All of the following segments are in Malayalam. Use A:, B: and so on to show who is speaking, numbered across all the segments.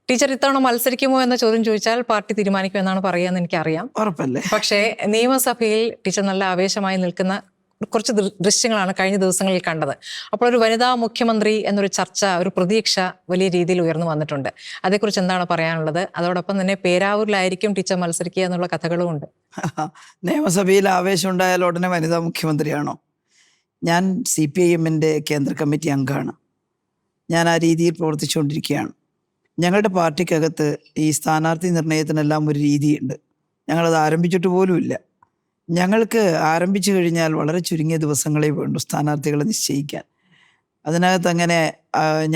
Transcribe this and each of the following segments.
A: ടീച്ചർ ഇത്തവണ മത്സരിക്കുമോ എന്ന ചോദ്യം ചോദിച്ചാൽ പാർട്ടി തീരുമാനിക്കുമെന്നാണ് പറയുകയെന്ന് എനിക്കറിയാം.
B: ഉറപ്പല്ലേ?
A: പക്ഷേ നിയമസഭയിൽ ടീച്ചർ നല്ല ആവേശമായി നിൽക്കുന്ന കുറച്ച് ദൃശ്യങ്ങളാണ് കഴിഞ്ഞ ദിവസങ്ങളിൽ കണ്ടത്. അപ്പോൾ ഒരു വനിതാ മുഖ്യമന്ത്രി എന്നൊരു ചർച്ച, ഒരു പ്രതീക്ഷ വലിയ രീതിയിൽ ഉയർന്നു വന്നിട്ടുണ്ട്. അതേക്കുറിച്ച് എന്താണ് പറയാനുള്ളത്? അതോടൊപ്പം തന്നെ പേരാവൂരിലായിരിക്കും ടീച്ചർ മത്സരിക്കുക എന്നുള്ള കഥകളും ഉണ്ട്.
B: നിയമസഭയിൽ ആവേശം ഉണ്ടായാൽ ഉടനെ വനിതാ മുഖ്യമന്ത്രിയാണോ? ഞാൻ CPIM-ന്റെ കേന്ദ്ര കമ്മിറ്റി അംഗമാണ്. ഞാൻ ആ രീതിയിൽ പ്രവർത്തിച്ചുകൊണ്ടിരിക്കുകയാണ്. ഞങ്ങളുടെ പാർട്ടിക്കകത്ത് ഈ സ്ഥാനാർത്ഥി നിർണയത്തിനെല്ലാം ഒരു രീതിയുണ്ട്. ഞങ്ങളത് ആരംഭിച്ചിട്ട് പോലുമില്ല. ഞങ്ങൾക്ക് ആരംഭിച്ചു കഴിഞ്ഞാൽ വളരെ ചുരുങ്ങിയ ദിവസങ്ങളെ വേണ്ടു സ്ഥാനാർത്ഥികളെ നിശ്ചയിക്കാൻ. അതിനകത്ത് അങ്ങനെ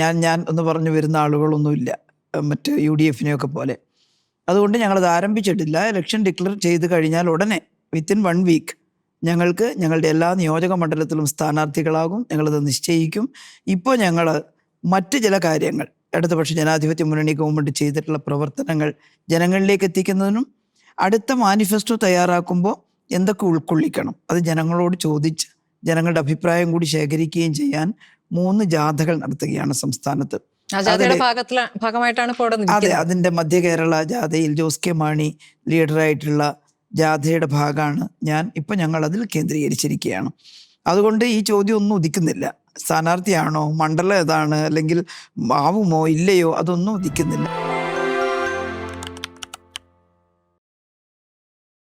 B: ഞാൻ എന്ന് പറഞ്ഞു വരുന്ന ആളുകളൊന്നുമില്ല, മറ്റ് UDF-നെയൊക്കെ പോലെ. അതുകൊണ്ട് ഞങ്ങളത് ആരംഭിച്ചിട്ടില്ല. ഇലക്ഷൻ ഡിക്ലെയർ ചെയ്ത് കഴിഞ്ഞാൽ ഉടനെ വിത്തിൻ 1 വീക്ക് ഞങ്ങൾക്ക് ഞങ്ങളുടെ എല്ലാ നിയോജക മണ്ഡലത്തിലും സ്ഥാനാർത്ഥികളാകും. ഞങ്ങളത് നിശ്ചയിക്കും. ഇപ്പോൾ ഞങ്ങൾ മറ്റ് ചില കാര്യങ്ങൾ, ഇടതുപക്ഷ ജനാധിപത്യ മുന്നണി ഗവൺമെൻറ് ചെയ്തിട്ടുള്ള പ്രവർത്തനങ്ങൾ ജനങ്ങളിലേക്ക് എത്തിക്കുന്നതിനും അടുത്ത മാനിഫെസ്റ്റോ തയ്യാറാക്കുമ്പോൾ എന്തൊക്കെ ഉൾക്കൊള്ളിക്കണം അത് ജനങ്ങളോട് ചോദിച്ച് ജനങ്ങളുടെ അഭിപ്രായം കൂടി ശേഖരിക്കുകയും ചെയ്യാൻ 3 ജാഥകൾ നടത്തുകയാണ് സംസ്ഥാനത്ത്.
A: ഭാഗമായിട്ടാണ്
B: അതെ, അതിൻ്റെ മധ്യ കേരള ജാഥയിൽ ജോസ് കെ മാണി ലീഡറായിട്ടുള്ള ജാഥയുടെ ഭാഗമാണ് ഞാൻ. ഇപ്പം ഞങ്ങൾ അതിൽ കേന്ദ്രീകരിച്ചിരിക്കുകയാണ്. അതുകൊണ്ട് ഈ ചോദ്യം ഒന്നും ഉദിക്കുന്നില്ല. സ്ഥാനാർത്ഥിയാണോ, മണ്ഡലം ഏതാണ്, അല്ലെങ്കിൽ ആവുമോ ഇല്ലയോ, അതൊന്നും ഉദിക്കുന്നില്ല.